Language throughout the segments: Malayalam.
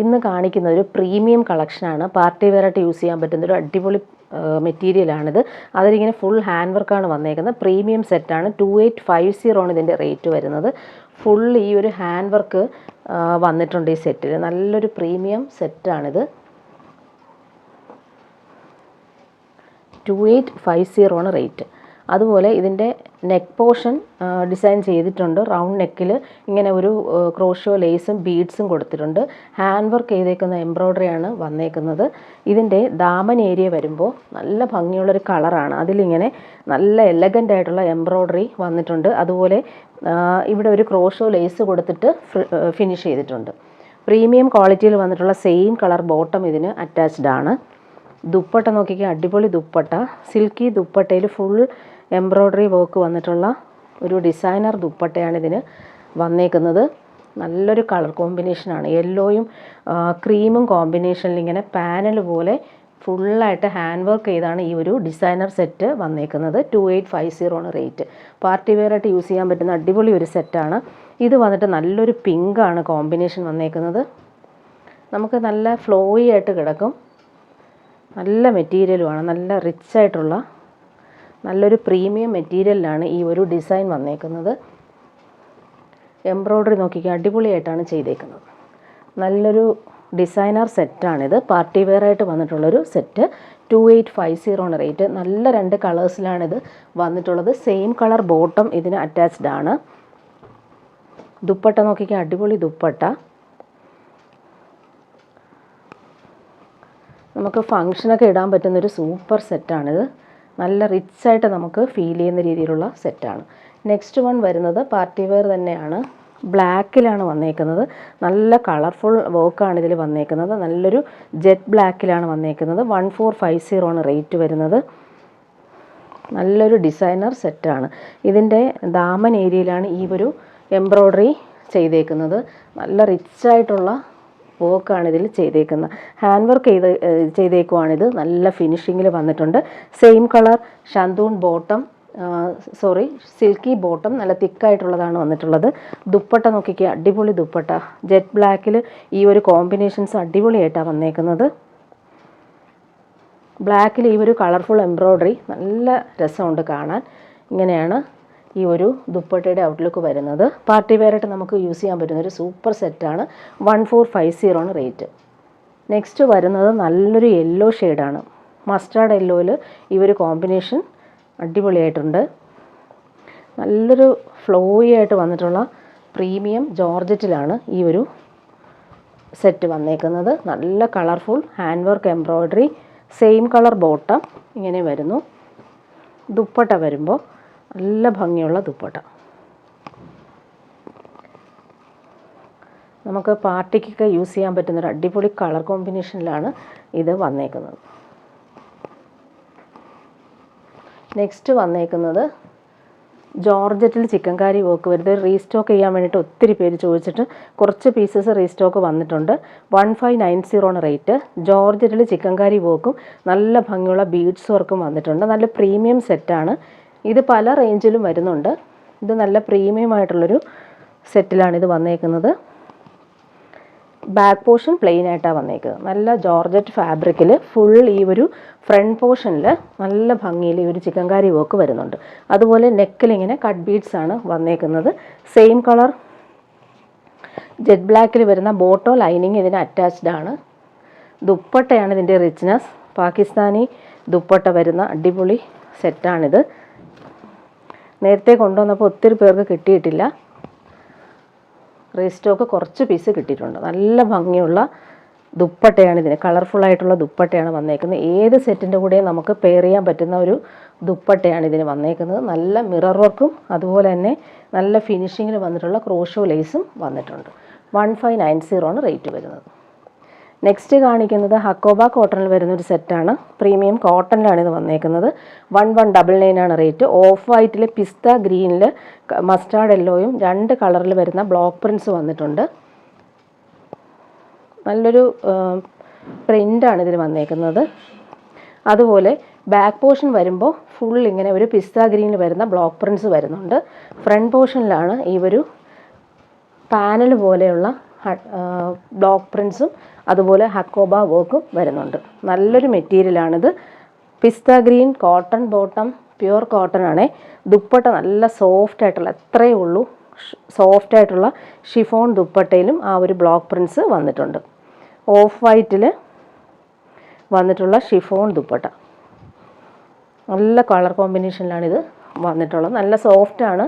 ഇന്ന് കാണിക്കുന്നത് ഒരു പ്രീമിയം കളക്ഷനാണ്. പാർട്ടി വെയറായിട്ട് യൂസ് ചെയ്യാൻ പറ്റുന്ന ഒരു അടിപൊളി മെറ്റീരിയലാണിത്. അതിലിങ്ങനെ ഫുൾ ഹാൻഡ് വർക്കാണ് വന്നേക്കുന്നത്. പ്രീമിയം സെറ്റാണ്. 2850 ആണ് ഇതിൻ്റെ റേറ്റ് വരുന്നത്. ഫുൾ ഈ ഒരു ഹാൻഡ് വർക്ക് വന്നിട്ടുണ്ട് ഈ സെറ്റിൽ. നല്ലൊരു പ്രീമിയം സെറ്റാണിത്. 2850 ആണ് റേറ്റ്. അതുപോലെ ഇതിൻ്റെ നെക്ക് പോർഷൻ ഡിസൈൻ ചെയ്തിട്ടുണ്ട്. റൗണ്ട് നെക്കിൽ ഇങ്ങനെ ഒരു ക്രോഷോ ലേസും ബീഡ്സും കൊടുത്തിട്ടുണ്ട്. ഹാൻഡ് വർക്ക് ചെയ്തേക്കുന്ന എംബ്രോയ്ഡറിയാണ് വന്നേക്കുന്നത്. ഇതിൻ്റെ ദാമൻ ഏരിയ വരുമ്പോൾ നല്ല ഭംഗിയുള്ളൊരു കളറാണ്. അതിലിങ്ങനെ നല്ല എലഗൻ്റ് ആയിട്ടുള്ള എംബ്രോയ്ഡറി വന്നിട്ടുണ്ട്. അതുപോലെ ഇവിടെ ഒരു ക്രോഷോ ലേസ് കൊടുത്തിട്ട് ഫിനിഷ് ചെയ്തിട്ടുണ്ട്. പ്രീമിയം ക്വാളിറ്റിയിൽ വന്നിട്ടുള്ള സെയിം കളർ ബോട്ടം ഇതിന് അറ്റാച്ച്ഡ് ആണ്. ദുപ്പട്ട നോക്കിക്കാൻ അടിപൊളി ദുപ്പട്ട. സിൽക്കി ദുപ്പട്ടയിൽ ഫുൾ എംബ്രോയ്ഡറി വർക്ക് വന്നിട്ടുള്ള ഒരു ഡിസൈനർ ദുപ്പട്ടയാണ് ഇതിന് വന്നേക്കുന്നത്. നല്ലൊരു കളർ കോമ്പിനേഷനാണ്. യെല്ലോയും ക്രീമും കോമ്പിനേഷനിൽ ഇങ്ങനെ പാനൽ പോലെ ഫുള്ളായിട്ട് ഹാൻഡ് വർക്ക് ചെയ്താണ് ഈ ഒരു ഡിസൈനർ സെറ്റ് വന്നേക്കുന്നത്. 2850 ആണ് റേറ്റ്. പാർട്ടി വെയറായിട്ട് യൂസ് ചെയ്യാൻ പറ്റുന്ന അടിപൊളി ഒരു സെറ്റാണ്. ഇത് വന്നിട്ട് നല്ലൊരു പിങ്കാണ് കോമ്പിനേഷൻ വന്നേക്കുന്നത്. നമുക്ക് നല്ല ഫ്ലോയി ആയിട്ട് കിടക്കും. നല്ല മെറ്റീരിയലുമാണ്. നല്ല റിച്ചായിട്ടുള്ള നല്ലൊരു പ്രീമിയം മെറ്റീരിയലിലാണ് ഈ ഒരു ഡിസൈൻ വന്നേക്കുന്നത്. എംബ്രോയ്ഡറി നോക്കിക്കാൻ അടിപൊളിയായിട്ടാണ് ചെയ്തേക്കുന്നത്. നല്ലൊരു ഡിസൈനർ സെറ്റാണിത്. പാർട്ടി വെയറായിട്ട് വന്നിട്ടുള്ളൊരു സെറ്റ്. 2850 ആണ് റേറ്റ്. നല്ല 2 കളേഴ്സിലാണിത് വന്നിട്ടുള്ളത്. സെയിം കളർ ബോട്ടം ഇതിന് അറ്റാച്ച്ഡ് ആണ്. ദുപ്പട്ട നോക്കിക്കാൻ അടിപൊളി ദുപ്പട്ട. നമുക്ക് ഫങ്ഷനൊക്കെ ഇടാൻ പറ്റുന്നൊരു സൂപ്പർ സെറ്റാണിത്. നല്ല റിച്ചായിട്ട് നമുക്ക് ഫീൽ ചെയ്യുന്ന രീതിയിലുള്ള സെറ്റാണ്. നെക്സ്റ്റ് വൺ വരുന്നത് പാർട്ടി വെയർ തന്നെയാണ്. ബ്ലാക്കിലാണ് വന്നേക്കുന്നത്. നല്ല കളർഫുൾ വർക്കാണ് ഇതിൽ വന്നേക്കുന്നത്. നല്ലൊരു ജെറ്റ് ബ്ലാക്കിലാണ് വന്നേക്കുന്നത്. 1450 ആണ് റേറ്റ് വരുന്നത്. നല്ലൊരു ഡിസൈനർ സെറ്റാണ്. ഇതിൻ്റെ ദാമൻ ഏരിയയിലാണ് ഈ ഒരു എംബ്രോയ്ഡറി ചെയ്തേക്കുന്നത്. നല്ല റിച്ചായിട്ടുള്ള വർക്കാണ് ഇതിൽ ചെയ്തേക്കുന്നത്. ഹാൻഡ് വർക്ക് ചെയ്തേക്കുവാണിത്. നല്ല ഫിനിഷിങ്ങിൽ വന്നിട്ടുണ്ട്. Same colour shantoon bottom, silky bottom നല്ല തിക്കായിട്ടുള്ളതാണ് വന്നിട്ടുള്ളത്. ദുപ്പട്ട നോക്കിക്കുക അടിപൊളി ദുപ്പട്ട. ജെറ്റ് ബ്ലാക്കിൽ ഈ ഒരു കോമ്പിനേഷൻസ് അടിപൊളിയായിട്ടാണ് വന്നേക്കുന്നത്. ബ്ലാക്കിൽ ഈ ഒരു കളർഫുൾ എംബ്രോയ്ഡറി നല്ല രസമുണ്ട് കാണാൻ. ഇങ്ങനെയാണ് ഈ ഒരു ദുപ്പട്ടയുടെ ഔട്ട്ലുക്ക് വരുന്നത്. പാർട്ടി വെയറായിട്ട് നമുക്ക് യൂസ് ചെയ്യാൻ പറ്റുന്ന ഒരു സൂപ്പർ സെറ്റാണ്. 1450 ആണ് റേറ്റ്. നെക്സ്റ്റ് വരുന്നത് നല്ലൊരു യെല്ലോ ഷെയ്ഡാണ്. മസ്റ്റാർഡ് യെല്ലോയിൽ ഈ ഒരു കോമ്പിനേഷൻ അടിപൊളിയായിട്ടുണ്ട്. നല്ലൊരു ഫ്ലോയി ആയിട്ട് വന്നിട്ടുള്ള പ്രീമിയം ജോർജറ്റിലാണ് ഈ ഒരു സെറ്റ് വന്നേക്കുന്നത്. നല്ല colourful hand work embroidery. Same colour bottom ഇങ്ങനെ വരുന്നു. ദുപ്പട്ട വരുമ്പോൾ നല്ല ഭംഗിയുള്ള ദുപ്പട്ട. നമുക്ക് പാർട്ടിക്കൊക്കെ യൂസ് ചെയ്യാൻ പറ്റുന്നൊരു അടിപൊളി കളർ കോമ്പിനേഷനിലാണ് ഇത് വന്നേക്കുന്നത്. നെക്സ്റ്റ് വന്നേക്കുന്നത് ജോർജറ്റിൽ ചിക്കൻകാരി വർക്ക് വരുന്നത്. റീസ്റ്റോക്ക് ചെയ്യാൻ വേണ്ടിയിട്ട് ഒത്തിരി പേര് ചോദിച്ചിട്ട് കുറച്ച് പീസസ് റീസ്റ്റോക്ക് വന്നിട്ടുണ്ട്. 1590 ആണ് റേറ്റ്. ജോർജറ്റിൽ ചിക്കൻകാരി വർക്കും നല്ല ഭംഗിയുള്ള ബീഡ്സ് വർക്കും വന്നിട്ടുണ്ട്. നല്ല പ്രീമിയം സെറ്റാണ്. ഇത് പല റേഞ്ചിലും വരുന്നുണ്ട്. ഇത് നല്ല പ്രീമിയം ആയിട്ടുള്ളൊരു സെറ്റിലാണ് ഇത് വന്നേക്കുന്നത്. ബാക്ക് പോർഷൻ പ്ലെയിൻ ആയിട്ടാണ് വന്നേക്കുന്നത്. നല്ല ജോർജറ്റ് ഫാബ്രിക്കിൽ ഫുൾ ഈ ഒരു ഫ്രണ്ട് പോർഷനിൽ നല്ല ഭംഗിയിൽ ഈ ഒരു ചിക്കൻകാരി വർക്ക് വരുന്നുണ്ട്. അതുപോലെ നെക്കിൽ ഇങ്ങനെ കട്ട് ബീഡ്സ് ആണ് വന്നേക്കുന്നത്. സെയിം കളർ ജെറ്റ് ബ്ലാക്കിൽ വരുന്ന ബോട്ടോ ലൈനിങ് ഇതിന് അറ്റാച്ച്ഡ് ആണ്. ദുപ്പട്ടയാണ് ഇതിൻ്റെ റിച്ച്നെസ്. പാകിസ്ഥാനി ദുപ്പട്ട വരുന്ന അടിപൊളി സെറ്റാണിത്. നേരത്തെ കൊണ്ടുവന്നപ്പോൾ ഒത്തിരി പേർക്ക് കിട്ടിയിട്ടില്ല. റീസ്റ്റോക്ക് കുറച്ച് പീസ് കിട്ടിയിട്ടുണ്ട്. നല്ല ഭംഗിയുള്ള ദുപ്പട്ടയാണ് ഇതിന്. കളർഫുള്ളായിട്ടുള്ള ദുപ്പട്ടയാണ് വന്നേക്കുന്നത്. ഏത് സെറ്റിൻ്റെ കൂടെയും നമുക്ക് പെയർ ചെയ്യാൻ പറ്റുന്ന ഒരു ദുപ്പട്ടയാണ് ഇതിന് വന്നേക്കുന്നത്. നല്ല മിറർ വർക്കും അതുപോലെ തന്നെ നല്ല ഫിനിഷിങ്ങിൽ വന്നിട്ടുള്ള ക്രോഷോ ലേസും വന്നിട്ടുണ്ട്. 1590 ആണ് റേറ്റ് വരുന്നത്. നെക്സ്റ്റ് കാണിക്കുന്നത് ഹക്കോബ കോട്ടണിൽ വരുന്നൊരു സെറ്റാണ്. പ്രീമിയം കോട്ടണിലാണ് ഇത് വന്നേക്കുന്നത്. 1199 ആണ് റേറ്റ്. ഓഫ് വൈറ്റിൽ പിസ്ത ഗ്രീനിൽ മസ്റ്റാർഡ് യെല്ലോയും 2 കളറിൽ വരുന്ന ബ്ലോക്ക് പ്രിൻറ്റ്സ് വന്നിട്ടുണ്ട്. നല്ലൊരു പ്രിൻ്റാണ് ഇതിൽ വന്നേക്കുന്നത്. അതുപോലെ ബാക്ക് പോർഷൻ വരുമ്പോൾ ഫുൾ ഇങ്ങനെ ഒരു പിസ്ത ഗ്രീനിൽ വരുന്ന ബ്ലോക്ക് പ്രിൻറ്റ്സ് വരുന്നുണ്ട്. ഫ്രണ്ട് പോർഷനിലാണ് ഈ ഒരു പാനൽ പോലെയുള്ള ബ്ലോക്ക് പ്രിൻസും അതുപോലെ ഹക്കോബ വർക്കും വരുന്നുണ്ട്. നല്ലൊരു മെറ്റീരിയലാണിത്. Pista green cotton bottom, pure cotton ആണേ. ദുപ്പട്ട നല്ല സോഫ്റ്റ് ആയിട്ടുള്ള, എത്രയേ ഉള്ളൂ, സോഫ്റ്റ് ആയിട്ടുള്ള ഷിഫോൺ ദുപ്പട്ടയിലും ആ ഒരു ബ്ലോക്ക് പ്രിൻസ് വന്നിട്ടുണ്ട്. ഓഫ് വൈറ്റിൽ വന്നിട്ടുള്ള ഷിഫോൺ ദുപ്പട്ട, നല്ല കളർ കോമ്പിനേഷനിലാണിത് വന്നിട്ടുള്ളത്. നല്ല സോഫ്റ്റാണ്,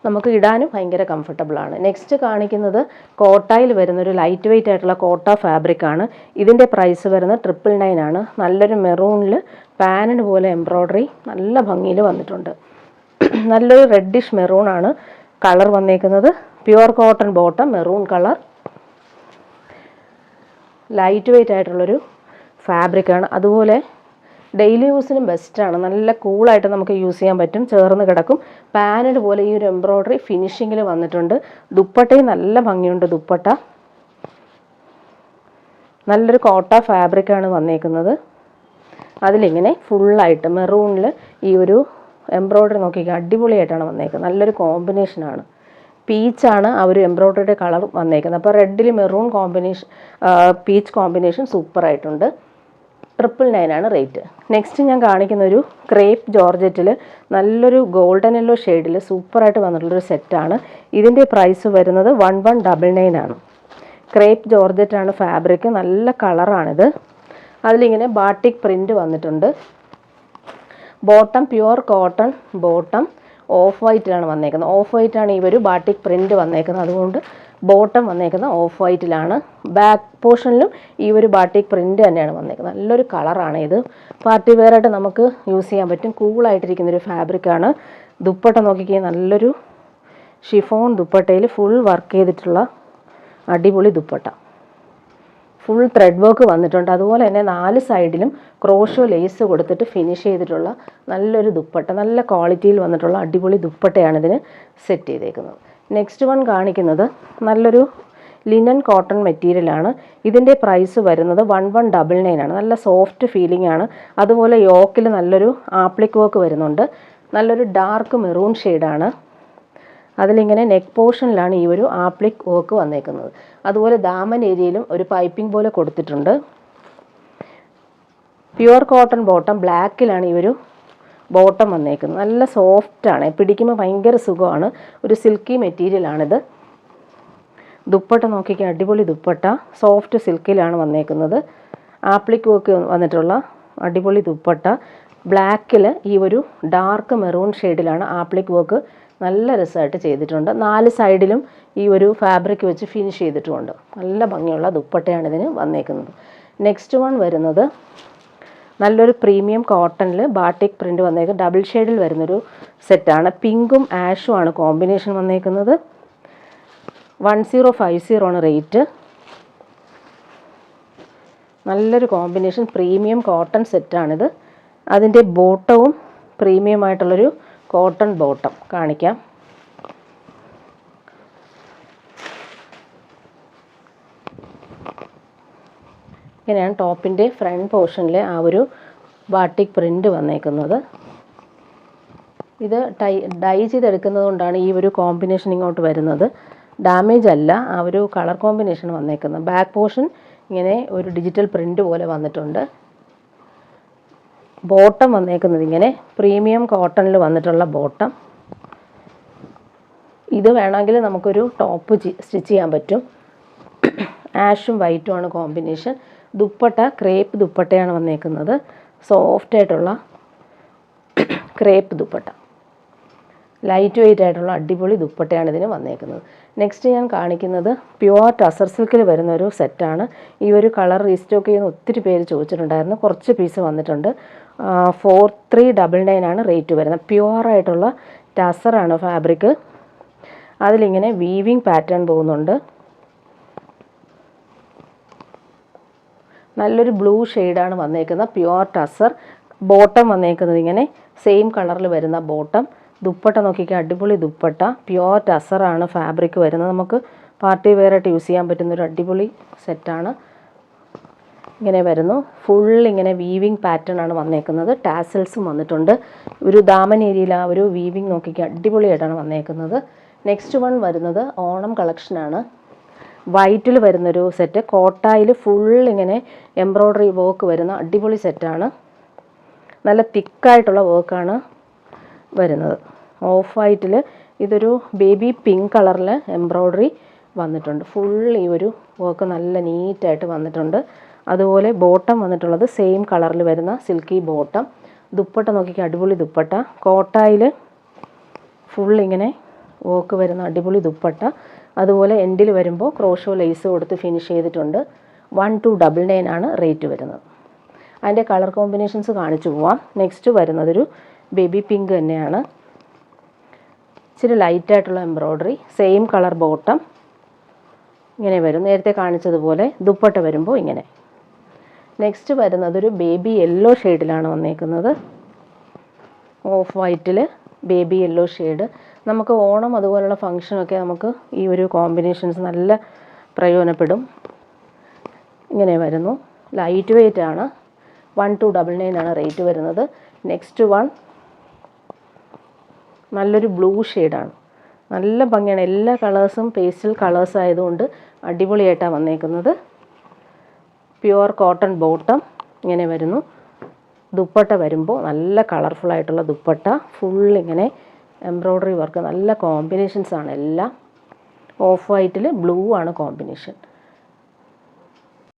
നമുക്ക് ഇടാനും ഭയങ്കര കംഫർട്ടബിളാണ്. നെക്സ്റ്റ് കാണിക്കുന്നത് കോട്ടായിൽ വരുന്നൊരു ലൈറ്റ് വെയ്റ്റ് ആയിട്ടുള്ള കോട്ട ഫാബ്രിക്കാണ്. ഇതിൻ്റെ പ്രൈസ് വരുന്നത് 999 ആണ്. നല്ലൊരു മെറൂണിൽ പാനഡ് പോലെ എംബ്രോയ്ഡറി നല്ല ഭംഗിയിൽ വന്നിട്ടുണ്ട്. നല്ലൊരു റെഡിഷ് മെറൂണാണ് കളർ വന്നേക്കുന്നത്. Pure cotton bottom, maroon colour, light weight ആയിട്ടുള്ളൊരു ഫാബ്രിക്കാണ്. അതുപോലെ ഡെയിലി യൂസിനും ബെസ്റ്റാണ്. നല്ല കൂളായിട്ട് നമുക്ക് യൂസ് ചെയ്യാൻ പറ്റും, ചേർന്ന് കിടക്കും. പാനഡ് പോലെ ഈ ഒരു എംബ്രോയ്ഡറി ഫിനിഷിങ്ങിൽ വന്നിട്ടുണ്ട്. ദുപ്പട്ടയും നല്ല ഭംഗിയുണ്ട്. ദുപ്പട്ട നല്ലൊരു കോട്ട ഫാബ്രിക്കാണ് വന്നേക്കുന്നത്. അതിലിങ്ങനെ ഫുള്ളായിട്ട് മെറൂണിൽ ഈ ഒരു എംബ്രോയ്ഡറി നോക്കിക്കുക, അടിപൊളിയായിട്ടാണ് വന്നേക്കുന്നത്. നല്ലൊരു കോമ്പിനേഷനാണ്. പീച്ചാണ് ആ ഒരു എംബ്രോയ്ഡറിയുടെ കളർ വന്നേക്കുന്നത്. അപ്പോൾ റെഡിൽ മെറൂൺ കോമ്പിനേഷൻ, പീച്ച് കോമ്പിനേഷൻ സൂപ്പറായിട്ടുണ്ട്. 999 ആണ് റേറ്റ്. നെക്സ്റ്റ് ഞാൻ കാണിക്കുന്ന ഒരു ക്രേപ്പ് ജോർജറ്റിൽ നല്ലൊരു ഗോൾഡൻ യെല്ലോ ഷെയ്ഡിൽ സൂപ്പറായിട്ട് വന്നിട്ടുള്ളൊരു സെറ്റാണ്. ഇതിൻ്റെ പ്രൈസ് വരുന്നത് 1199 ആണ്. ക്രേപ്പ് ജോർജറ്റാണ് ഫാബ്രിക്, നല്ല കളറാണിത്. അതിലിങ്ങനെ ബാട്ടിക് പ്രിൻ്റ് വന്നിട്ടുണ്ട്. Bottom pure cotton bottom, off വൈറ്റിലാണ് വന്നേക്കുന്നത്. ഓഫ് വൈറ്റാണ് ഈ ഒരു ബാട്ടിക് പ്രിൻ്റ് വന്നേക്കുന്നത്, അതുകൊണ്ട് ബോട്ടം വന്നേക്കുന്നത് ഓഫ് വൈറ്റിലാണ്. ബാക്ക് പോർഷനിലും ഈ ഒരു ബാട്ടിക് പ്രിൻ്റ് തന്നെയാണ് വന്നേക്കുന്നത്. നല്ലൊരു കളറാണ് ഇത്. പാർട്ടി വെയറായിട്ട് നമുക്ക് യൂസ് ചെയ്യാൻ പറ്റും. കൂളായിട്ടിരിക്കുന്നൊരു ഫാബ്രിക്കാണ്. ദുപ്പട്ട നോക്കിക്കുക, നല്ലൊരു ഷിഫോൺ ദുപ്പട്ടയിൽ ഫുൾ വർക്ക് ചെയ്തിട്ടുള്ള അടിപൊളി ദുപ്പട്ട. ഫുൾ ത്രെഡ് വർക്ക് വന്നിട്ടുണ്ട്. അതുപോലെ തന്നെ 4 സൈഡിലും ക്രോഷോ ലേസ് കൊടുത്തിട്ട് ഫിനിഷ് ചെയ്തിട്ടുള്ള നല്ലൊരു ദുപ്പട്ട, നല്ല ക്വാളിറ്റിയിൽ വന്നിട്ടുള്ള അടിപൊളി ദുപ്പട്ടയാണ് ഇതിന് സെറ്റ് ചെയ്തേക്കുന്നത്. നെക്സ്റ്റ് വൺ കാണിക്കുന്നത് നല്ലൊരു ലിനൻ കോട്ടൺ മെറ്റീരിയലാണ്. ഇതിൻ്റെ പ്രൈസ് വരുന്നത് 1199 ആണ്. നല്ല സോഫ്റ്റ് ഫീലിംഗ് ആണ്. അതുപോലെ യോക്കിൽ നല്ലൊരു ആപ്ലിക് വർക്ക് വരുന്നുണ്ട്. നല്ലൊരു ഡാർക്ക് മെറൂൺ ഷെയ്ഡാണ്. അതിലിങ്ങനെ നെക്ക് പോർഷനിലാണ് ഈ ഒരു ആപ്ലിക് വർക്ക് വന്നേക്കുന്നത്. അതുപോലെ ദാമൻ ഏരിയയിലും ഒരു പൈപ്പിംഗ് പോലെ കൊടുത്തിട്ടുണ്ട്. പ്യുവർ കോട്ടൺ ബോട്ടം, ബ്ലാക്കിലാണ് ഈ ഒരു ബോട്ടം വന്നേക്കുന്നത്. നല്ല സോഫ്റ്റാണ്, പിടിക്കുമ്പോൾ ഭയങ്കര സുഖമാണ്. ഒരു സിൽക്കി മെറ്റീരിയലാണിത്. ദുപ്പട്ട നോക്കിക്കാൻ അടിപൊളി ദുപ്പട്ട, സോഫ്റ്റ് സിൽക്കിലാണ് വന്നേക്കുന്നത്. ആപ്ലിക് വർക്ക് വന്നിട്ടുള്ള അടിപൊളി ദുപ്പട്ട. ബ്ലാക്കിൽ ഈ ഒരു ഡാർക്ക് മെറൂൺ ഷെയ്ഡിലാണ് ആപ്ലിക് വർക്ക് നല്ല രസമായിട്ട് ചെയ്തിട്ടുണ്ട്. 4 സൈഡിലും ഈ ഒരു ഫാബ്രിക് വെച്ച് ഫിനിഷ് ചെയ്തിട്ടുമുണ്ട്. നല്ല ഭംഗിയുള്ള ദുപ്പട്ടയാണ് ഇതിന് വന്നേക്കുന്നത്. നെക്സ്റ്റ് വൺ വരുന്നത് നല്ലൊരു പ്രീമിയം കോട്ടണിൽ ബാട്ടിക് പ്രിൻ്റ് വന്നേക്കുന്നത്. ഡബിൾ ഷെയ്ഡിൽ വരുന്നൊരു സെറ്റാണ്. പിങ്കും ആഷും ആണ് കോമ്പിനേഷൻ വന്നേക്കുന്നത്. 1050 ആണ് റേറ്റ്. നല്ലൊരു കോമ്പിനേഷൻ പ്രീമിയം കോട്ടൺ സെറ്റാണിത്. അതിൻ്റെ ബോട്ടവും പ്രീമിയം ആയിട്ടുള്ളൊരു കോട്ടൺ ബോട്ടം കാണിക്കാം. ഇങ്ങനെയാണ് ടോപ്പിൻ്റെ ഫ്രണ്ട് പോർഷനിൽ ആ ഒരു ബാട്ടിക് പ്രിൻ്റ് വന്നേക്കുന്നത്. ഇത് ഡൈ ചെയ്തെടുക്കുന്നത് കൊണ്ടാണ് ഈ ഒരു കോമ്പിനേഷൻ ഇങ്ങോട്ട് വരുന്നത്. ഡാമേജ് അല്ല, ആ ഒരു കളർ കോമ്പിനേഷൻ വന്നേക്കുന്നത്. ബാക്ക് പോർഷൻ ഇങ്ങനെ ഒരു ഡിജിറ്റൽ പ്രിൻ്റ് പോലെ വന്നിട്ടുണ്ട്. ബോട്ടം വന്നേക്കുന്നത് ഇങ്ങനെ പ്രീമിയം കോട്ടണിൽ വന്നിട്ടുള്ള ബോട്ടം. ഇത് വേണമെങ്കിൽ നമുക്കൊരു ടോപ്പ് സ്റ്റിച്ച് ചെയ്യാൻ പറ്റും. ആഷും വൈറ്റും ആണ് കോമ്പിനേഷൻ. ദുപ്പട്ട ക്രേപ്പ് ദുപ്പട്ടയാണ് വന്നേക്കുന്നത്. സോഫ്റ്റ് ആയിട്ടുള്ള ക്രേപ്പ് ദുപ്പട്ട, ലൈറ്റ് വെയ്റ്റ് ആയിട്ടുള്ള അടിപൊളി ദുപ്പട്ടയാണ് ഇതിന് വന്നേക്കുന്നത്. നെക്സ്റ്റ് ഞാൻ കാണിക്കുന്നത് പ്യുവർ ടസർ സിൽക്കിൽ വരുന്ന ഒരു സെറ്റാണ്. ഈ ഒരു കളർ റീസ്റ്റോക്ക് ചെയ്യുന്ന ഒത്തിരി പേര് ചോദിച്ചിട്ടുണ്ടായിരുന്നു. കുറച്ച് പീസ് വന്നിട്ടുണ്ട്. 4399 ആണ് റേറ്റ് വരുന്നത്. പ്യുവറായിട്ടുള്ള ടസറാണ് ഫാബ്രിക്. അതിലിങ്ങനെ വീവിങ് പാറ്റേൺ പോകുന്നുണ്ട്. നല്ലൊരു ബ്ലൂ ഷെയ്ഡാണ് വന്നേക്കുന്നത്. പ്യുവർ ടസർ. ബോട്ടം വന്നേക്കുന്നത് ഇങ്ങനെ സെയിം കളറിൽ വരുന്ന ബോട്ടം. ദുപ്പട്ട നോക്കിക്കാൻ അടിപൊളി ദുപ്പട്ട. പ്യുവർ ടസറാണ് ഫാബ്രിക് വരുന്നത്. നമുക്ക് പാർട്ടി വെയറായിട്ട് യൂസ് ചെയ്യാൻ പറ്റുന്നൊരു അടിപൊളി സെറ്റാണ്. ഇങ്ങനെ വരുന്നു. ഫുൾ ഇങ്ങനെ വീവിങ് പാറ്റേൺ ആണ് വന്നേക്കുന്നത്. ടാസൽസും വന്നിട്ടുണ്ട്. ഒരു ദാമൻ ഏരിയയിൽ ആ ഒരു വീവിങ് നോക്കിക്കാൻ അടിപൊളിയായിട്ടാണ് വന്നേക്കുന്നത്. നെക്സ്റ്റ് വൺ വരുന്നത് ഓണം കളക്ഷനാണ്. വൈറ്റിൽ വരുന്നൊരു സെറ്റ്. കോട്ടായിൽ ഫുൾ ഇങ്ങനെ എംബ്രോയ്ഡറി വർക്ക് വരുന്ന അടിപൊളി സെറ്റാണ്. നല്ല തിക്കായിട്ടുള്ള വർക്കാണ് വരുന്നത്. ഓഫ് വൈറ്റിൽ ഇതൊരു ബേബി പിങ്ക് കളറിൽ എംബ്രോയ്ഡറി വന്നിട്ടുണ്ട്. ഫുൾ ഈ ഒരു വർക്ക് നല്ല നീറ്റായിട്ട് വന്നിട്ടുണ്ട്. അതുപോലെ ബോട്ടം വന്നിട്ടുള്ളത് സെയിം കളറിൽ വരുന്ന സിൽക്കി ബോട്ടം. ദുപ്പട്ട നോക്കിക്കുക, അടിപൊളി ദുപ്പട്ട. കോട്ടായിൽ ഫുൾ ഇങ്ങനെ വർക്ക് വരുന്ന അടിപൊളി ദുപ്പട്ട. അതുപോലെ എൻഡിൽ വരുമ്പോൾ ക്രോഷോ ലേസ് കൊടുത്ത് ഫിനിഷ് ചെയ്തിട്ടുണ്ട്. 1299 ആണ് റേറ്റ് വരുന്നത്. അതിൻ്റെ കളർ കോമ്പിനേഷൻസ് കാണിച്ചു പോവാം. നെക്സ്റ്റ് വരുന്നതൊരു ബേബി പിങ്ക് തന്നെയാണ്. ഇച്ചിരി ലൈറ്റായിട്ടുള്ള എംബ്രോയ്ഡറി, സെയിം കളർ ബോട്ടം ഇങ്ങനെ വരും. നേരത്തെ കാണിച്ചതുപോലെ ദുപ്പട്ട വരുമ്പോൾ ഇങ്ങനെ. നെക്സ്റ്റ് വരുന്നതൊരു ബേബി യെല്ലോ ഷെയ്ഡിലാണ് വന്നേക്കുന്നത്. ഓഫ് വൈറ്റിൽ ബേബി യെല്ലോ ഷെയ്ഡ്. നമുക്ക് ഓണം അതുപോലുള്ള ഫങ്ഷനൊക്കെ നമുക്ക് ഈ ഒരു കോമ്പിനേഷൻസ് നല്ല പ്രയോജനപ്പെടും. ഇങ്ങനെ വരുന്നു. ലൈറ്റ് വെയ്റ്റ് ആണ്. 1299 ആണ് റേറ്റ് വരുന്നത്. നെക്സ്റ്റ് വൺ നല്ലൊരു ബ്ലൂ ഷെയ്ഡാണ്. നല്ല ഭംഗിയാണ്. എല്ലാ കളേഴ്സും പേസ്റ്റൽ കളേഴ്സ് ആയതുകൊണ്ട് അടിപൊളിയായിട്ടാണ് വന്നേക്കുന്നത്. പ്യുവർ കോട്ടൺ ബോട്ടം ഇങ്ങനെ വരുന്നു. ദുപ്പട്ട വരുമ്പോൾ നല്ല കളർഫുള്ളായിട്ടുള്ള ദുപ്പട്ട. ഫുൾ ഇങ്ങനെ എംബ്രോയ്ഡറി വർക്ക്. നല്ല കോമ്പിനേഷൻസാണ് എല്ലാം. ഓഫ് വൈറ്റിൽ ബ്ലൂ ആണ് കോമ്പിനേഷൻ.